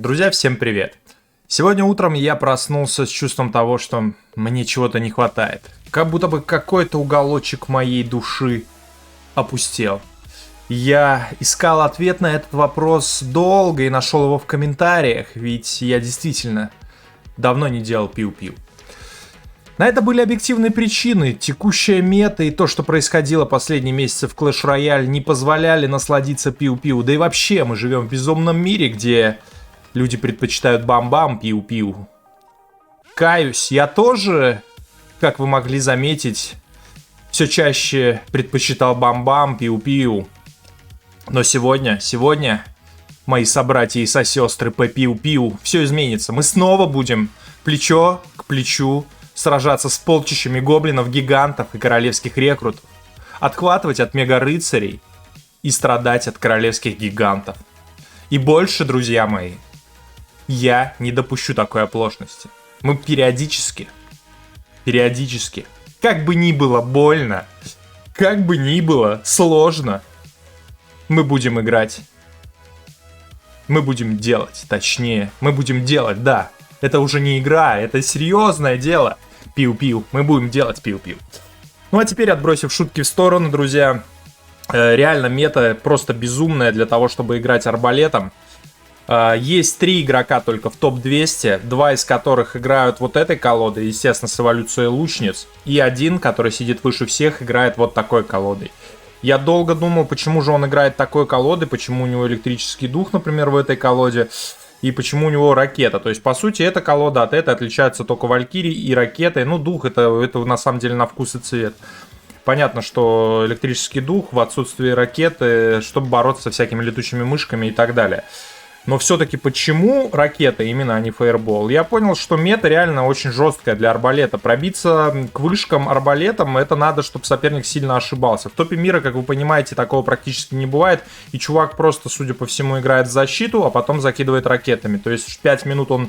Друзья, всем привет! Сегодня утром я проснулся с чувством того, что мне чего-то не хватает. Как будто бы какой-то уголочек моей души опустел. Я искал ответ на этот вопрос долго и нашел его в комментариях, ведь я действительно давно не делал пиу-пиу. На это были объективные причины. Текущая мета и то, что происходило последние месяцы в Clash Royale, не позволяли насладиться пиу-пиу. Да и вообще, мы живем в безумном мире, где люди предпочитают бам-бам пиу-пиу. Каюсь, я тоже, как вы могли заметить, все чаще предпочитал бам-бам пиу-пиу. Но сегодня, мои собратья и сосестры по пиу-пиу, все изменится. Мы снова будем плечо к плечу сражаться с полчищами гоблинов, гигантов и королевских рекрутов, отхватывать от мега-рыцарей и страдать от королевских гигантов. И больше, друзья мои, я не допущу такой оплошности. Мы периодически, как бы ни было больно, как бы ни было сложно, мы будем играть. Мы будем делать, да. Это уже не игра, это серьезное дело. Пиу-пиу. Мы будем делать пиу-пиу. Ну а теперь, отбросив шутки в сторону, друзья, реально мета просто безумная для того, чтобы играть арбалетом. Есть 3 игрока только в топ-200, 2 из которых играют вот этой колодой, естественно, с эволюцией лучниц, и один, который сидит выше всех, играет вот такой колодой. Я долго думал, почему же он играет такой колодой, почему у него электрический дух, например, в этой колоде, и почему у него ракета. То есть, по сути, эта колода от этой отличается только Валькирией и ракетой. Ну, дух это на самом деле на вкус и цвет. Понятно, что электрический дух в отсутствии ракеты, чтобы бороться со всякими летучими мышками и так далее. Но все-таки почему ракета именно, а не фаербол? Я понял, что мета реально очень жесткая для арбалета. Пробиться к вышкам арбалетом, это надо, чтобы соперник сильно ошибался. В топе мира, как вы понимаете, такого практически не бывает. И чувак просто, судя по всему, играет в защиту, а потом закидывает ракетами. То есть 5 минут он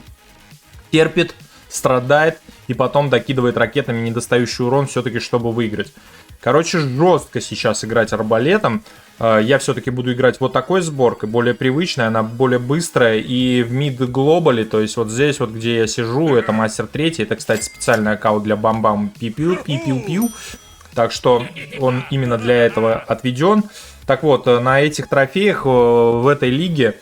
терпит, страдает и потом докидывает ракетами недостающий урон все-таки, чтобы выиграть. Короче, жестко сейчас играть арбалетом. Я все-таки буду играть вот такой сборкой, более привычной, она более быстрая. И в мид-глобале, то есть вот здесь вот, где я сижу, это мастер 3. Это, кстати, специальный аккаунт для бам-бам пи-пиу-пиу. Так что он именно для этого отведен. Так вот, на этих трофеях в этой лиге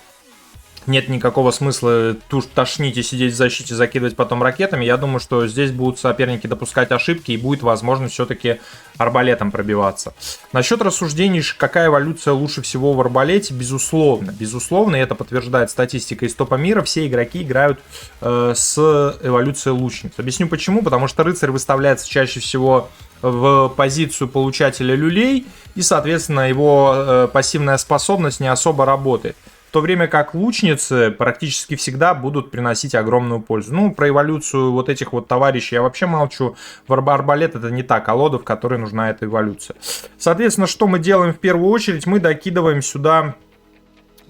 нет никакого смысла тошнить и сидеть в защите, закидывать потом ракетами. Я думаю, что здесь будут соперники допускать ошибки и будет возможность все-таки арбалетом пробиваться. Насчет рассуждений, какая эволюция лучше всего в арбалете, безусловно. Безусловно, и это подтверждает статистика из топа мира. Все игроки играют с эволюцией лучниц. Объясню почему. Потому что рыцарь выставляется чаще всего в позицию получателя люлей, и, соответственно, его пассивная способность не особо работает. В то время как лучницы практически всегда будут приносить огромную пользу. Ну, про эволюцию вот этих вот товарищей я вообще молчу. Арбалет это не та колода, в которой нужна эта эволюция. Соответственно, что мы делаем в первую очередь? Мы докидываем сюда...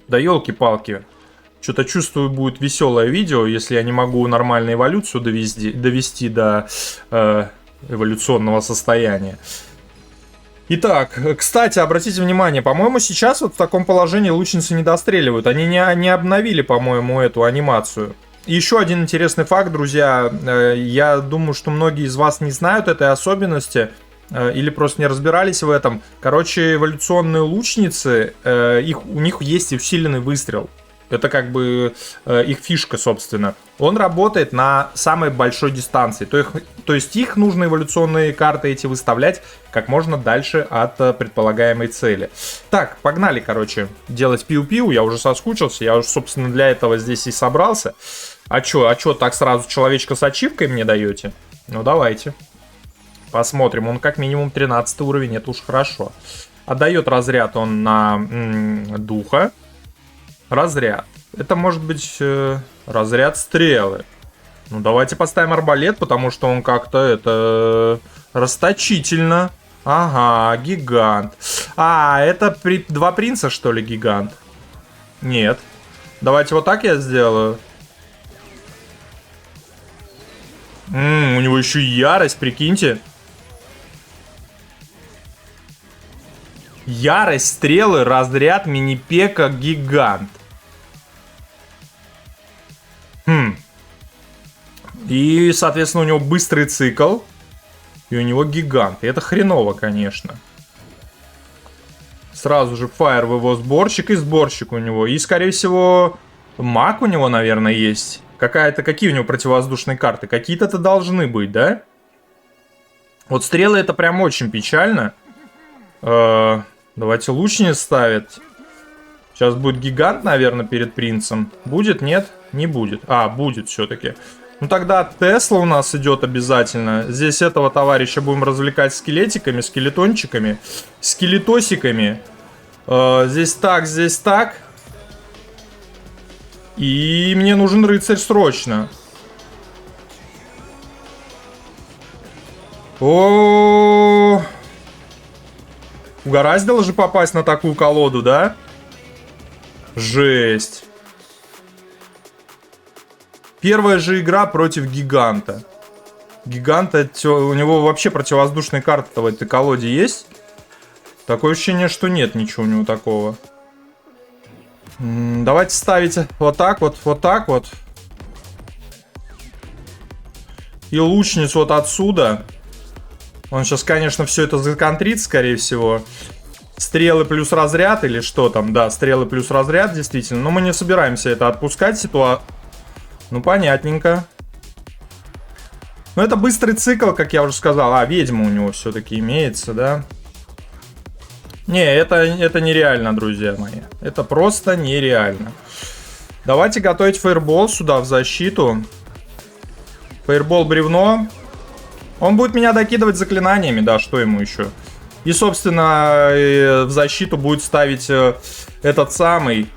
Да елки-палки. Что-то чувствую, будет веселое видео, если я не могу нормальную эволюцию довести до эволюционного состояния. Итак, кстати, обратите внимание, по-моему, сейчас вот в таком положении лучницы не достреливают. Они не обновили, по-моему, эту анимацию. И еще один интересный факт, друзья. Я думаю, что многие из вас не знают этой особенности или просто не разбирались в этом. Короче, эволюционные лучницы, у них есть усиленный выстрел. Это как бы их фишка, собственно. Он работает на самой большой дистанции. То есть их нужно эволюционные карты эти выставлять как можно дальше от предполагаемой цели. Так, погнали, короче, делать пиу-пиу. Я уже соскучился. Я уже, собственно, для этого здесь и собрался. А чё, так сразу человечка с ачивкой мне даете? Ну, давайте. Посмотрим. Он как минимум 13 уровень. Это уж хорошо. Отдает разряд он на духа. Разряд. Это может быть разряд стрелы. Ну, давайте поставим арбалет, потому что он как-то это расточительно. Ага, гигант. А, это два принца, что ли, гигант? Нет. Давайте вот так я сделаю. У него еще и ярость, прикиньте. Ярость, стрелы, разряд, мини-пека, гигант. И, соответственно, у него быстрый цикл. И у него гигант. И это хреново, конечно. Сразу же фаер в его сборщик. И сборщик у него. И, скорее всего, маг у него, наверное, есть. Какие у него противовоздушные карты? Какие-то-то должны быть, да? Вот стрелы это прям очень печально. Давайте лучниц ставит. Сейчас будет гигант, наверное, перед принцем. Будет? Нет? Не будет. А, будет все-таки. Ну тогда Тесла у нас идет обязательно. Здесь этого товарища будем развлекать скелетиками, скелетончиками, скелетосиками. Здесь так, здесь так. И мне нужен рыцарь срочно. О, угораздило же попасть на такую колоду, да? Жесть. Первая же игра против гиганта. Гиганта, у него вообще противовоздушные карты в этой колоде есть? Такое ощущение, что нет ничего у него такого. Давайте ставить вот так вот, вот так вот. И лучницу вот отсюда. Он сейчас, конечно, все это законтрит, скорее всего. Стрелы плюс разряд или что там? Да, стрелы плюс разряд, действительно. Но мы не собираемся это отпускать. Ну, понятненько. Но это быстрый цикл, как я уже сказал. А, ведьма у него все-таки имеется, да? Не, это нереально, друзья мои. Это просто нереально. Давайте готовить фаербол сюда в защиту. Фаербол бревно. Он будет меня докидывать заклинаниями, да, что ему еще? И, собственно, в защиту будет ставить этот самый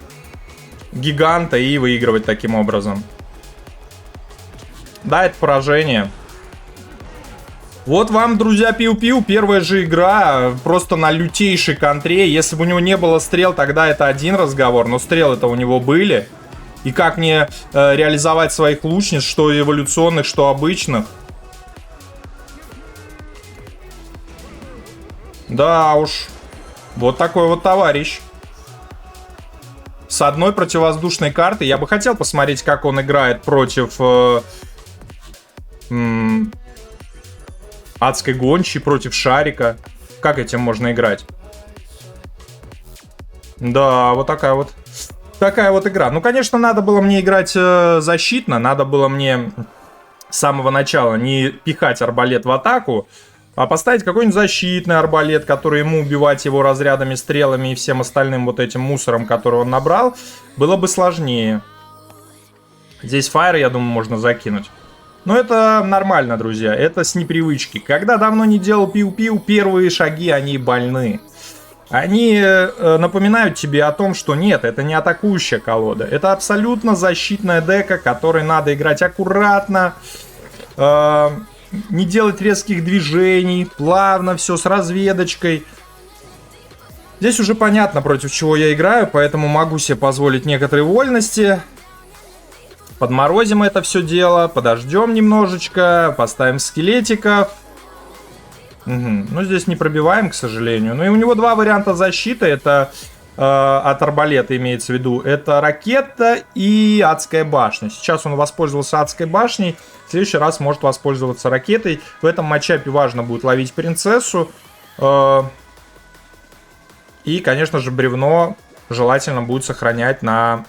гиганта и выигрывать таким образом. Да, это поражение. Вот вам, друзья, пиу-пиу, первая же игра просто на лютейшей контре. Если бы у него не было стрел, тогда это один разговор, но стрелы-то у него были. И как мне реализовать своих лучниц, что эволюционных, что обычных. Да уж, вот такой вот товарищ. С одной противовоздушной карты. Я бы хотел посмотреть, как он играет против адской гончей, против шарика. Как этим можно играть? Да, вот такая вот игра. Ну, конечно, надо было мне играть защитно. Надо было мне с самого начала не пихать арбалет в атаку, а поставить какой-нибудь защитный арбалет, который ему убивать его разрядами, стрелами и всем остальным вот этим мусором, который он набрал, было бы сложнее. Здесь фаер, я думаю, можно закинуть. Но это нормально, друзья, это с непривычки. Когда давно не делал пиу-пиу, первые шаги, они больны. Они напоминают тебе о том, что нет, это не атакующая колода. Это абсолютно защитная дека, которой надо играть аккуратно, не делать резких движений, плавно, все с разведочкой. Здесь уже понятно, против чего я играю, поэтому могу себе позволить некоторые вольности. Подморозим это все дело, подождем немножечко, поставим скелетиков. Угу. Ну, здесь не пробиваем, к сожалению. Ну, и у него два варианта защиты. Это от арбалета имеется в виду. Это ракета и адская башня. Сейчас он воспользовался адской башней. В следующий раз может воспользоваться ракетой. В этом матчапе важно будет ловить принцессу. И, конечно же, бревно желательно будет сохранять на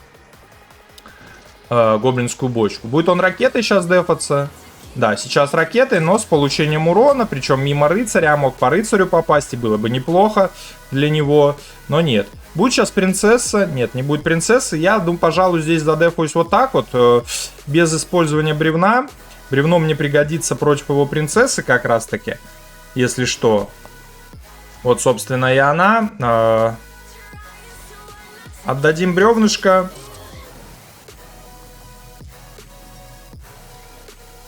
гоблинскую бочку. Будет он ракетой сейчас дефаться? Да, сейчас ракетой, но с получением урона, причем мимо рыцаря, мог по рыцарю попасть, и было бы неплохо для него, но нет. Будет сейчас принцесса? Нет, не будет принцессы. Я думаю, пожалуй, здесь задефаюсь вот так вот, без использования бревна. Бревно мне пригодится против его принцессы как раз-таки, если что. Вот, собственно, и она. Отдадим бревнышко.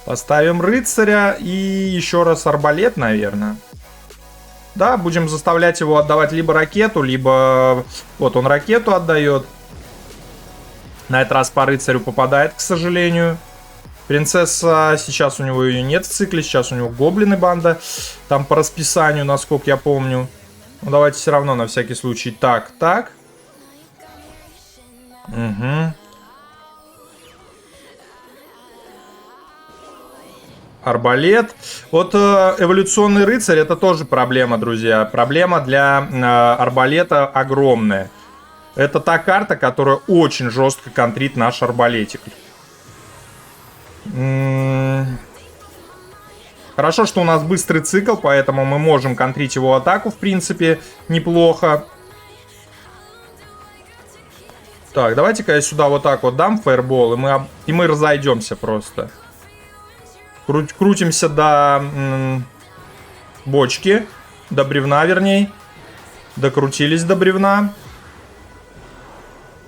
Поставим рыцаря и еще раз арбалет, наверное. Да, будем заставлять его отдавать либо ракету, либо... Вот он ракету отдает. На этот раз по рыцарю попадает, к сожалению. Принцесса, сейчас у него ее нет в цикле, сейчас у него гоблины банда. Там по расписанию, насколько я помню. Ну, давайте все равно на всякий случай. Так, так. Угу. Арбалет. Вот эволюционный рыцарь это тоже проблема, друзья. Проблема для арбалета огромная. Это та карта, которая очень жестко контрит наш арбалетик. Хорошо, что у нас быстрый цикл, поэтому мы можем контрить его атаку, в принципе, неплохо. Так, давайте-ка я сюда вот так вот дам фаербол, и мы разойдемся просто. Крутимся до бочки, до бревна, вернее. Докрутились до бревна.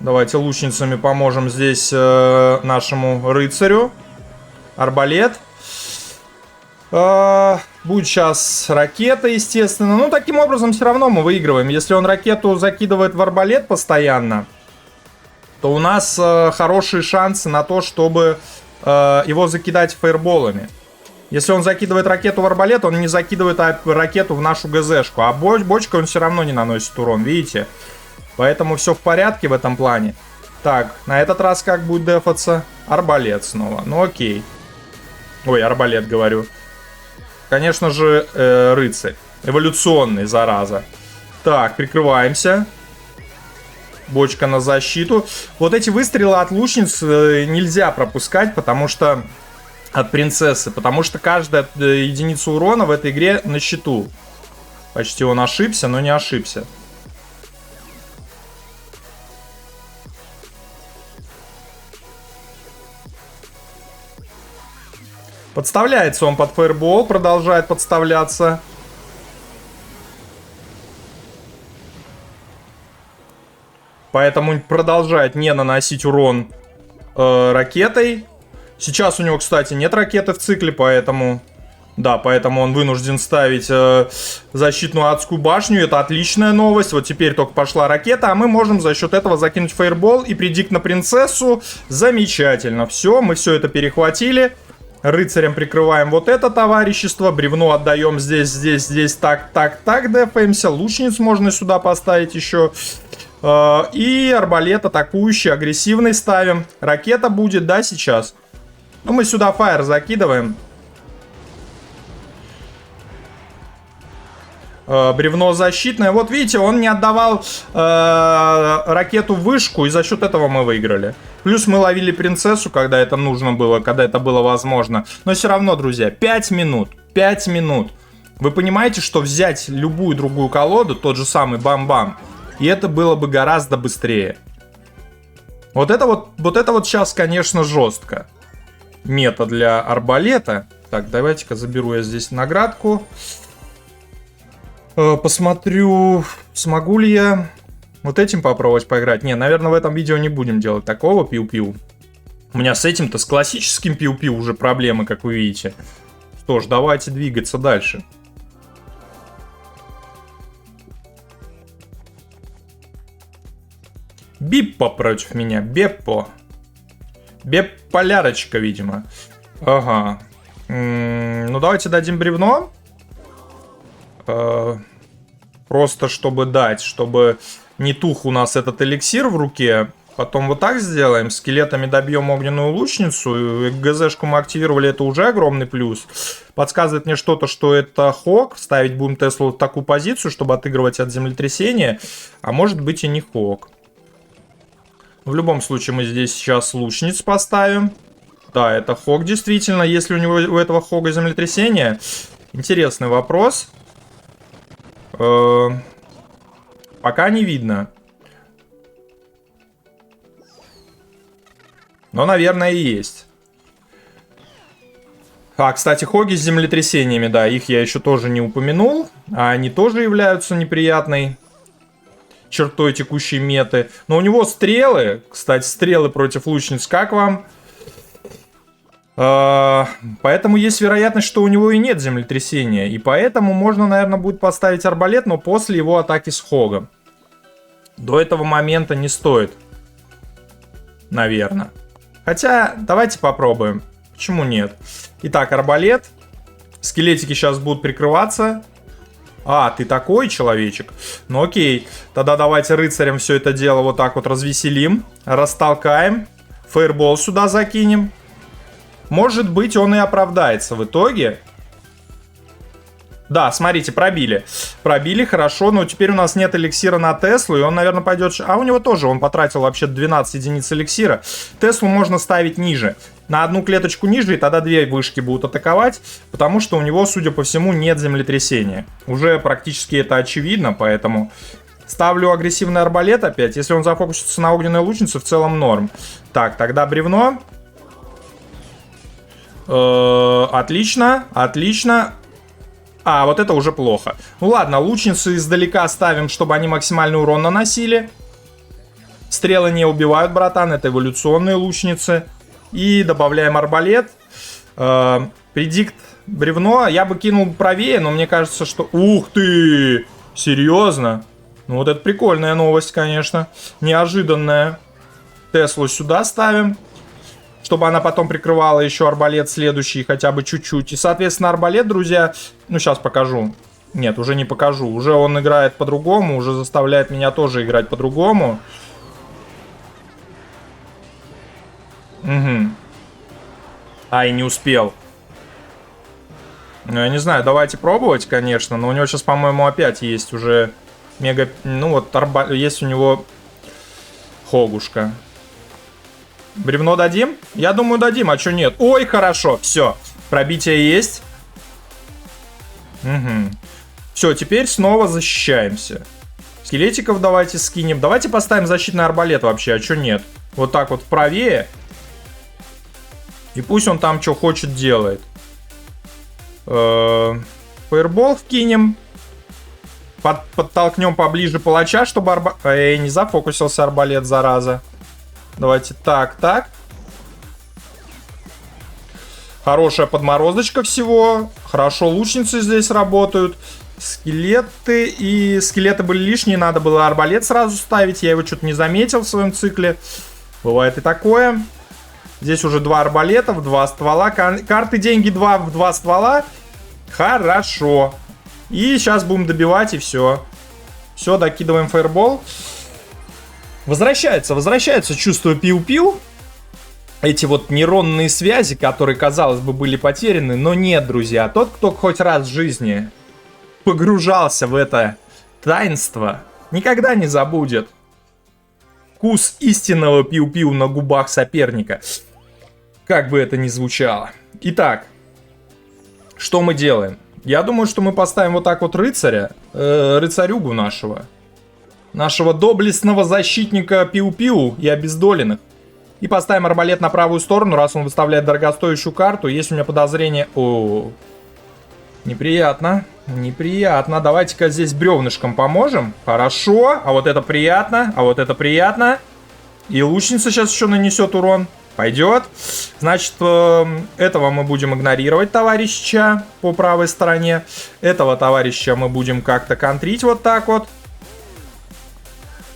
Давайте лучницами поможем здесь нашему рыцарю. Арбалет. Будет сейчас ракета, естественно. Ну, таким образом, все равно мы выигрываем. Если он ракету закидывает в арбалет постоянно, то у нас хорошие шансы на то, чтобы его закидать фаерболами. Если он закидывает ракету в арбалет, он не закидывает ракету в нашу ГЗшку. А бочкой он все равно не наносит урон, видите? Поэтому все в порядке в этом плане. Так, на этот раз как будет дефаться? Арбалет снова. Ну окей. Ой, арбалет говорю. Конечно же, рыцарь. Эволюционный, зараза. Так, прикрываемся. Бочка на защиту. Вот эти выстрелы от лучниц нельзя пропускать, потому что... От принцессы. Потому что каждая единица урона в этой игре на счету. Почти он ошибся, но не ошибся. Подставляется он под фаербол, продолжает подставляться. Поэтому продолжает не наносить урон ракетой. Сейчас у него, кстати, нет ракеты в цикле, поэтому... Да, поэтому он вынужден ставить защитную адскую башню. Это отличная новость. Вот теперь только пошла ракета, а мы можем за счет этого закинуть фаербол и предикт на принцессу. Замечательно. Все, мы все это перехватили. Рыцарем прикрываем вот это товарищество. Бревно отдаем здесь. Так, дефаемся. Лучниц можно сюда поставить еще. И арбалет атакующий, агрессивный ставим. Ракета будет, да, сейчас? Ну, мы сюда фаер закидываем. Бревно защитное. Вот видите, он не отдавал ракету в вышку, и за счет этого мы выиграли. Плюс мы ловили принцессу, когда это нужно было, когда это было возможно. Но все равно, друзья, 5 минут. 5 минут. Вы понимаете, что взять любую другую колоду, тот же самый бам-бам, и это было бы гораздо быстрее. Вот это вот сейчас, конечно, жестко. Мета для арбалета. Так, давайте-ка заберу я здесь наградку. Посмотрю, смогу ли я вот этим попробовать поиграть. Не, наверное, в этом видео не будем делать такого пиу-пиу. У меня с этим-то, с классическим пиу-пиу уже проблемы, как вы видите. Что ж, давайте двигаться дальше. Биппо против меня, Беппо. Беп-полярочка, видимо. Ага. Ну, давайте дадим бревно. Просто чтобы дать, чтобы не тух у нас этот эликсир в руке. Потом вот так сделаем. Скелетами добьем огненную лучницу. ГЗшку мы активировали, это уже огромный плюс. Подсказывает мне что-то, что это Хок. Ставить будем Теслу в такую позицию, чтобы отыгрывать от землетрясения. А может быть и не Хок. В любом случае мы здесь сейчас лучниц поставим. Да, это Хок действительно. Если у него у этого Хога землетрясение. Интересный вопрос. Пока не видно. Но, наверное, и есть. А, кстати, Хоги с землетрясениями, да, их я еще тоже не упомянул. А они тоже являются неприятной чертой текущей меты. Но у него стрелы, кстати, стрелы против лучниц, как вам? Поэтому есть вероятность, что у него и нет землетрясения. И поэтому можно, наверное, будет поставить арбалет, но после его атаки с Хогом. До этого момента не стоит. Наверное. Хотя, давайте попробуем. Почему нет? Итак, арбалет. Скелетики сейчас будут прикрываться. А, ты такой человечек? Ну окей. Тогда давайте рыцарям все это дело вот так вот развеселим. Растолкаем. Фаербол сюда закинем. Может быть, он и оправдается в итоге. Да, смотрите, пробили. Пробили, хорошо, но теперь у нас нет эликсира на Теслу, и он, наверное, пойдет... А у него тоже, он потратил вообще 12 единиц эликсира. Теслу можно ставить ниже. На одну клеточку ниже, и тогда две вышки будут атаковать, потому что у него, судя по всему, нет землетрясения. Уже практически это очевидно, поэтому... Ставлю агрессивный арбалет опять. Если он зафокусится на огненной лучнице, в целом норм. Так, тогда бревно. Отлично, отлично. А, вот это уже плохо. Ну ладно, лучницы издалека ставим, чтобы они максимальный урон наносили. Стрелы не убивают, братан, это эволюционные лучницы. И добавляем арбалет. Предикт бревно. Я бы кинул правее, но мне кажется, что... Ух ты! Серьезно? Ну вот это прикольная новость, конечно. Неожиданная. Теслу сюда ставим. Чтобы она потом прикрывала еще арбалет следующий, хотя бы чуть-чуть. И, соответственно, арбалет, друзья... Ну, сейчас покажу. Нет, уже не покажу. Уже он играет по-другому. Уже заставляет меня тоже играть по-другому. Угу. Ай, не успел. Ну, я не знаю, давайте пробовать, конечно. Но у него сейчас, по-моему, опять есть уже... Мега... Ну вот, есть у него Хогушка. Бревно дадим? Я думаю, дадим, а что нет? Ой, хорошо, все. Пробитие есть. Угу. Все, теперь снова защищаемся. Скелетиков давайте скинем. Давайте поставим защитный арбалет вообще, а что нет? Вот так вот правее. И пусть он там что хочет делает. Фаербол вкинем. Подтолкнем поближе палача, чтобы не зафокусился арбалет, зараза. Давайте так, так. Хорошая подморозочка всего. Хорошо лучницы здесь работают. Скелеты. И скелеты были лишние, надо было арбалет сразу ставить. Я его что-то не заметил в своем цикле. Бывает и такое. Здесь уже 2 арбалета в 2 ствола. Карты деньги 2 в 2 ствола. Хорошо. И сейчас будем добивать, и все. Все, докидываем фаербол. Возвращается чувство пиу-пиу. Эти вот нейронные связи, которые, казалось бы, были потеряны. Но нет, друзья. Тот, кто хоть раз в жизни погружался в это таинство, никогда не забудет вкус истинного пиу-пиу на губах соперника. Как бы это ни звучало. Итак, что мы делаем? Я думаю, что мы поставим вот так вот рыцаря, рыцарюгу нашего доблестного защитника пиу-пиу и обездоленных. И поставим арбалет на правую сторону, раз он выставляет дорогостоящую карту. Есть у меня подозрение... О, неприятно, неприятно. Давайте-ка здесь бревнышком поможем. Хорошо, а вот это приятно, а вот это приятно. И лучница сейчас еще нанесет урон. Пойдет. Значит, этого мы будем игнорировать, товарища, по правой стороне. Этого товарища мы будем как-то контрить вот так вот.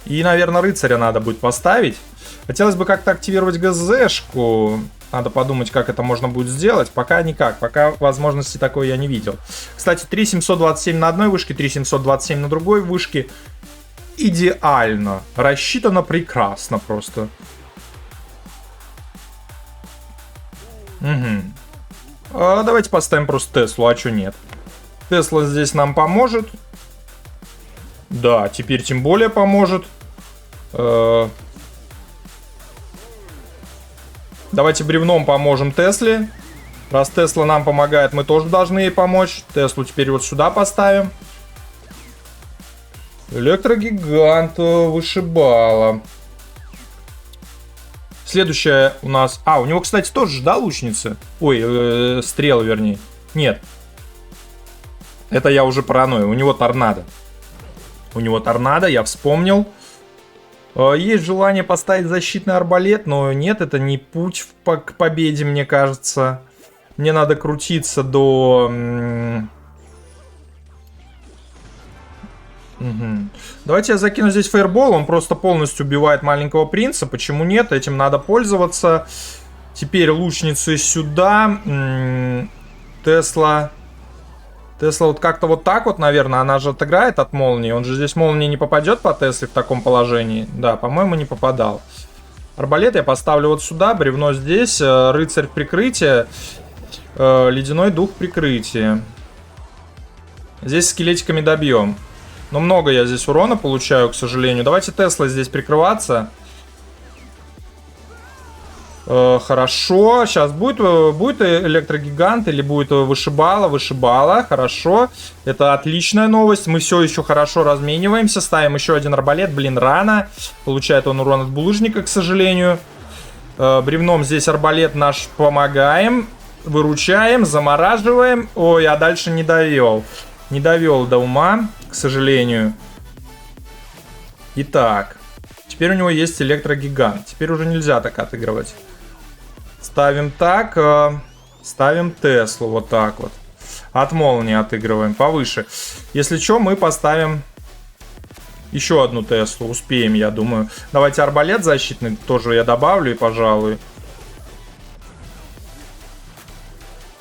И, наверное, рыцаря надо будет поставить. Хотелось бы как-то активировать ГЗшку. Надо подумать, как это можно будет сделать. Пока никак. Пока возможности такой я не видел. Кстати, 3727 на одной вышке, 3727 на другой вышке. Идеально. Рассчитано прекрасно просто. Угу. Давайте поставим просто Теслу, а чё нет? Тесла здесь нам поможет. Да, теперь тем более поможет. Давайте бревном поможем Тесле. Раз Тесла нам помогает, мы тоже должны ей помочь. Теслу теперь вот сюда поставим. Электрогигант вышибала. Следующая у нас... А, у него, кстати, тоже, да, лучницы? Ой, стрелы, вернее. Нет. Это я уже паранойю. У него торнадо. У него торнадо, я вспомнил. Есть желание поставить защитный арбалет, но нет, это не путь к победе, мне кажется. Мне надо крутиться до... Угу. Давайте я закину здесь фаербол. Он просто полностью убивает маленького принца. Почему нет? Этим надо пользоваться. Теперь лучницы сюда. Тесла вот как-то вот так вот, наверное. Она же отыграет от молнии. Он же здесь молнии не попадет по Тесле в таком положении. Да, по-моему, не попадал. Арбалет я поставлю вот сюда, бревно здесь, рыцарь прикрытие, ледяной дух прикрытие. Здесь скелетиками добьем. Но много я здесь урона получаю, к сожалению. Давайте Теслой здесь прикрываться. Хорошо. Сейчас будет электрогигант или будет вышибала? Вышибала. Хорошо. Это отличная новость. Мы все еще хорошо размениваемся. Ставим еще один арбалет. Блин, рано. Получает он урон от булыжника, к сожалению. Бревном здесь арбалет наш помогаем. Выручаем, замораживаем. Ой, а дальше не довел. Не довел до ума, к сожалению. Итак. Теперь у него есть электрогигант. Теперь уже нельзя так отыгрывать. Ставим так. Ставим Теслу вот так вот. От молнии отыгрываем повыше. Если что, мы поставим еще одну Теслу. Успеем, я думаю. Давайте арбалет защитный тоже я добавлю и пожалуй.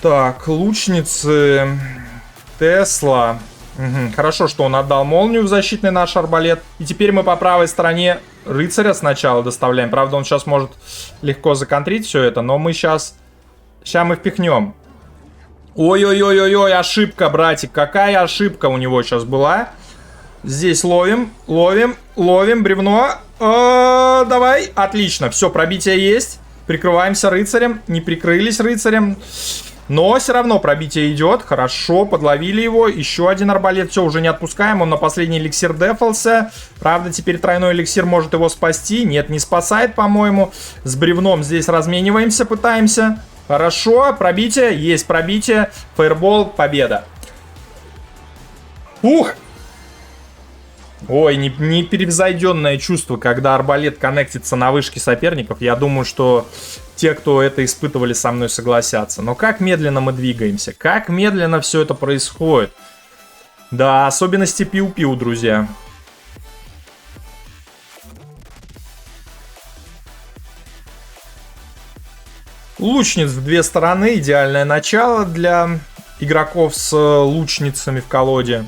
Так, лучницы... Тесла. Угу. Хорошо, что он отдал молнию в защитный наш арбалет. И теперь мы по правой стороне рыцаря сначала доставляем. Правда, он сейчас может легко законтрить все это. Но мы сейчас... Сейчас мы впихнем. Ой-ой-ой-ой-ой, ошибка, братик. Какая ошибка у него сейчас была. Здесь ловим, ловим, ловим бревно. Давай, отлично. Все, пробитие есть. Прикрываемся рыцарем. Не прикрылись рыцарем. Но все равно пробитие идет. Хорошо, подловили его. Еще один арбалет. Все, уже не отпускаем. Он на последний эликсир дефался. Правда, теперь тройной эликсир может его спасти. Нет, не спасает, по-моему. С бревном здесь размениваемся, пытаемся. Хорошо, пробитие. Есть пробитие. Фаербол, победа. Ух! Ой, непревзойденное чувство, когда арбалет коннектится на вышке соперников. Я думаю, что те, кто это испытывали, со мной согласятся. Но как медленно мы двигаемся, как медленно все это происходит. Да, особенности пиу-пиу, друзья. Лучниц в две стороны, идеальное начало для игроков с лучницами в колоде.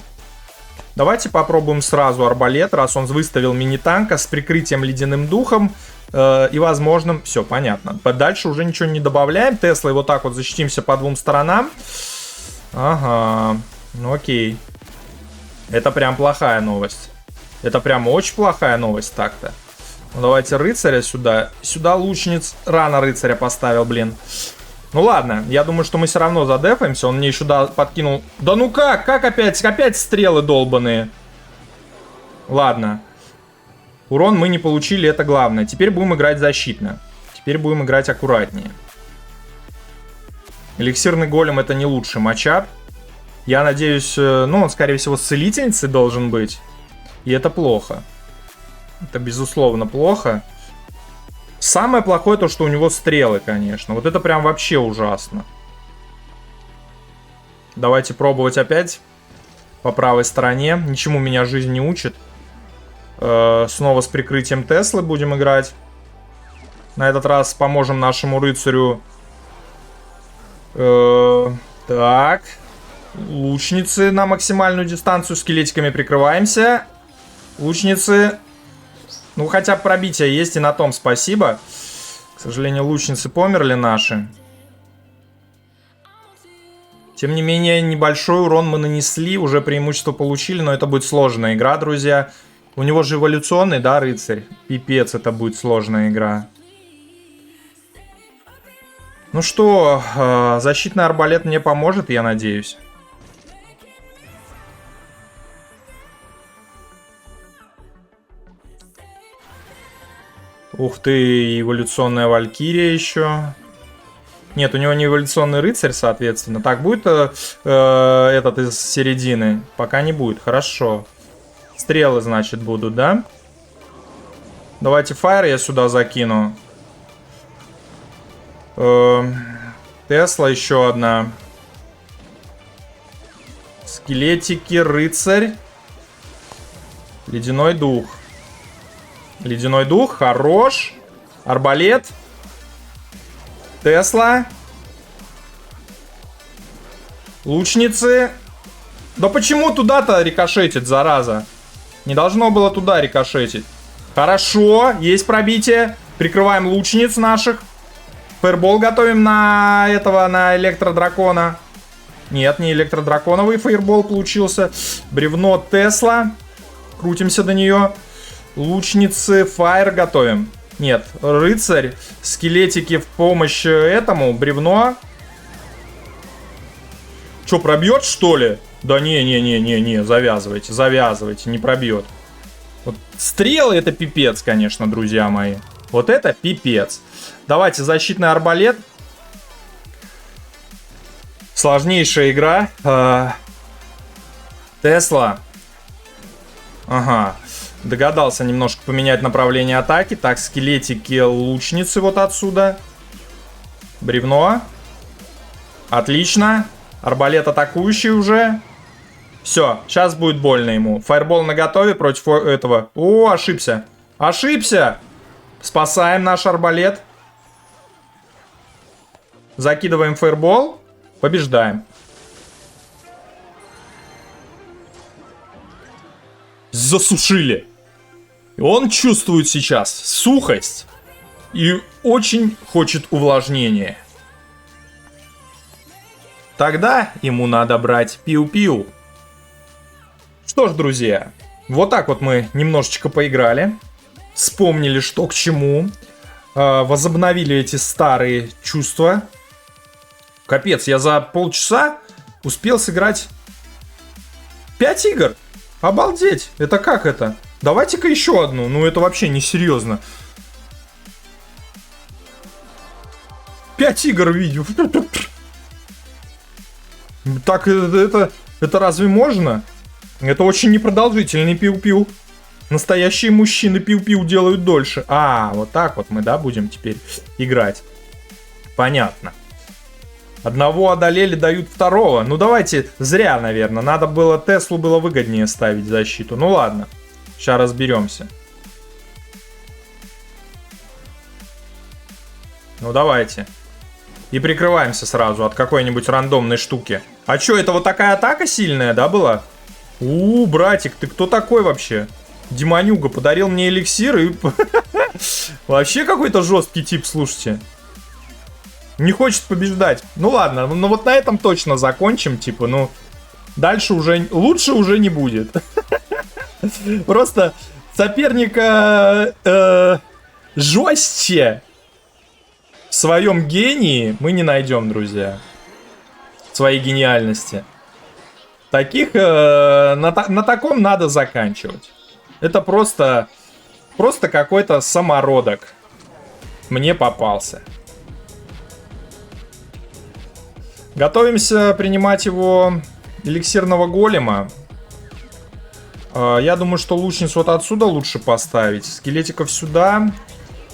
Давайте попробуем сразу арбалет, раз он выставил мини-танка с прикрытием ледяным духом и возможным... Все, понятно. Дальше уже ничего не добавляем. Теслой вот так вот защитимся по двум сторонам. Ага, ну окей. Это прям плохая новость. Это прям очень плохая новость так-то. Ну давайте рыцаря сюда. Сюда лучниц. Рано рыцаря поставил, блин. Ну ладно, я думаю, что мы все равно задефаемся. Он мне еще подкинул... Да ну как? Как опять? Опять стрелы долбаные. Ладно. Урон мы не получили, это главное. Теперь будем играть защитно. Теперь будем играть аккуратнее. Эликсирный голем — это не лучший матчап. Я надеюсь... Ну, он, скорее всего, с целительницей должен быть. И это плохо. Это, безусловно, плохо. Самое плохое то, что у него стрелы, конечно. Вот это прям вообще ужасно. Давайте пробовать опять. По правой стороне. Ничему меня жизнь не учит. Снова с прикрытием Теслы будем играть. На этот раз поможем нашему рыцарю. Так. Лучницы на максимальную дистанцию. Скелетиками прикрываемся. Лучницы... Ну, хотя бы пробитие есть, и на том спасибо. К сожалению, лучницы померли наши. Тем не менее, небольшой урон мы нанесли, уже преимущество получили, но это будет сложная игра, друзья. У него же эволюционный, да, рыцарь? Пипец, это будет сложная игра. Ну что, защитный арбалет мне поможет, я надеюсь. Ух ты, эволюционная валькирия еще. Нет, у него не эволюционный рыцарь, соответственно. Так, будет этот из середины? Пока не будет, хорошо. Стрелы, значит, будут, да? Давайте фаер я сюда закину. Тесла еще одна. Скелетики, рыцарь. Ледяной дух. Ледяной дух, хорош. Арбалет. Тесла. Лучницы. Да почему туда-то рикошетит, зараза? Не должно было туда рикошетить. Хорошо, есть пробитие. Прикрываем лучниц наших. Фаербол готовим на этого, на электродракона. Нет, не электродраконовый фаербол получился. Бревно Тесла. Крутимся до нее. Лучницы фаер готовим. Нет, рыцарь. Скелетики в помощь этому. Бревно. Че, пробьет, что ли? Да не, завязывайте, завязывайте, не пробьет. Вот стрелы это пипец, конечно, друзья мои. Вот это пипец. Давайте защитный арбалет. Сложнейшая игра. Тесла. Ага. Догадался немножко поменять направление атаки. Так, скелетики, лучницы вот отсюда. Бревно. Отлично. Арбалет атакующий уже. Все, сейчас будет больно ему. Фаербол наготове против этого. О, ошибся. Ошибся. Спасаем наш арбалет. Закидываем фаербол. Побеждаем. Засушили. Он чувствует сейчас сухость и очень хочет увлажнения. Тогда ему надо брать пиу-пиу. Что ж, друзья, вот так вот мы немножечко поиграли. Вспомнили, что к чему. Возобновили эти старые чувства. Капец, я за полчаса успел сыграть 5 игр. Обалдеть, это как это? Давайте-ка еще одну. Ну, это вообще несерьезно. 5 игр видео. Так, это разве можно? Это очень непродолжительный пиу-пиу. Настоящие мужчины пиу-пиу делают дольше. А, вот так вот мы, да, будем теперь играть. Понятно. Одного одолели, дают второго. Ну, давайте, зря, наверное. Надо было, Теслу было выгоднее ставить защиту. Ну, ладно. Сейчас разберемся. Ну, давайте. И прикрываемся сразу от какой-нибудь рандомной штуки. А чё, это вот такая атака сильная, да, была? Братик, ты кто такой вообще? Демонюга подарил мне эликсир и... Вообще какой-то жесткий тип, слушайте. Не хочет побеждать. Ну ладно, ну вот на этом точно закончим, типа, ну... Дальше уже... Лучше уже не будет. Просто соперника жестче в своем гении мы не найдем, друзья. Своей гениальности. Таких... на таком надо заканчивать. Это просто какой-то самородок. Мне попался. Готовимся принимать его эликсирного голема. Я думаю, что лучницу вот отсюда лучше поставить. Скелетиков сюда.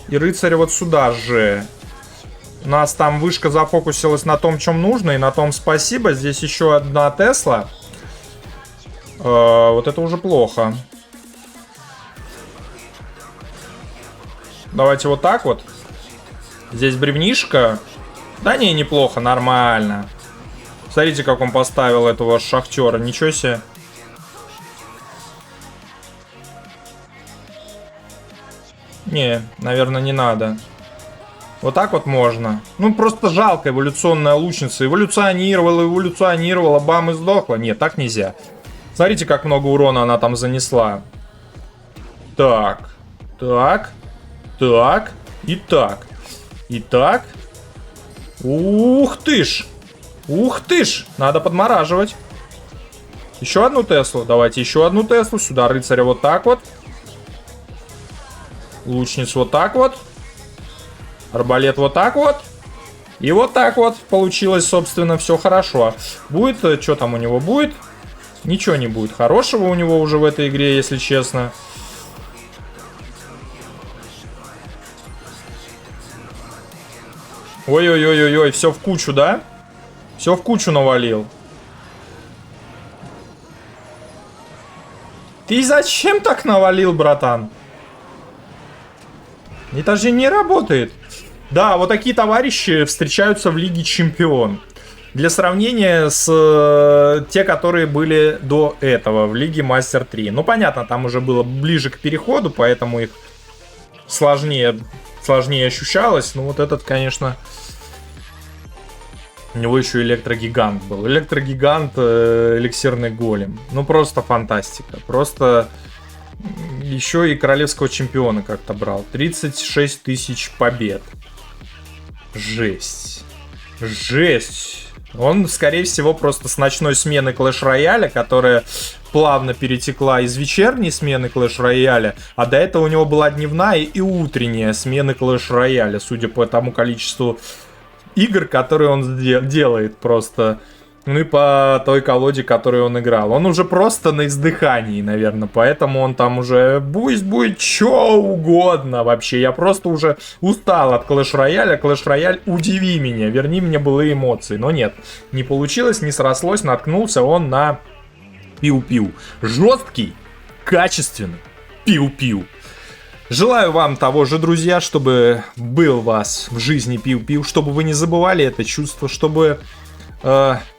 И рыцаря вот сюда же. У нас там вышка зафокусилась на том, чем нужно. И на том спасибо. Здесь еще одна Тесла. Вот это уже плохо. Давайте вот так вот. Здесь бревнишко. Да не, неплохо, нормально. Смотрите, как он поставил этого шахтера. Ничего себе. Не, наверное, не надо. Вот так вот можно. Ну, просто жалко, эволюционная лучница. Эволюционировала, бам, и сдохла. Нет, так нельзя. Смотрите, как много урона она там занесла. Так. Так. Так. И так. И так. Ух ты ж. Ух ты ж. Надо подмораживать. Еще одну Теслу. Давайте еще одну Теслу. Сюда рыцаря вот так вот. Лучницу вот так вот. Арбалет вот так вот. И вот так вот получилось, собственно, все хорошо. Будет, что там у него будет? Ничего не будет хорошего у него уже в этой игре, если честно. Ой-ой-ой-ой-ой, все в кучу, да? Все в кучу навалил. Ты зачем так навалил, братан? Это же не работает. Да, вот такие товарищи встречаются в Лиге Чемпион. Для сравнения с те, которые были до этого в Лиге Мастер 3. Ну, понятно, там уже было ближе к переходу, поэтому их сложнее сложнее ощущалось. Но вот этот, конечно... У него еще электрогигант был. Электрогигант, эликсирный голем. Ну, просто фантастика. Просто еще и королевского чемпиона как-то брал. 36 тысяч побед. Жесть. Жесть. Он, скорее всего, просто с ночной смены Clash Royale, которая плавно перетекла из вечерней смены Clash Royale, а до этого у него была дневная и утренняя смены Clash Royale, судя по тому количеству игр, которые он делает просто. Ну и по той колоде, которую он играл. Он уже просто на издыхании, наверное. Поэтому он там уже пусть будет что угодно вообще. Я просто уже устал от Clash Royale. Clash Royale, удиви меня, верни мне былые эмоции. Но нет, не получилось, не срослось. Наткнулся он на пиу-пиу. Жесткий, качественный пиу-пиу. Желаю вам того же, друзья, чтобы был у вас в жизни пиу-пиу, чтобы вы не забывали это чувство, чтобы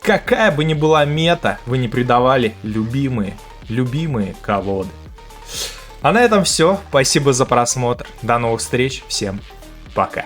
какая бы ни была мета, вы не предавали любимые колоды. А на этом все. Спасибо за просмотр. До новых встреч. Всем пока.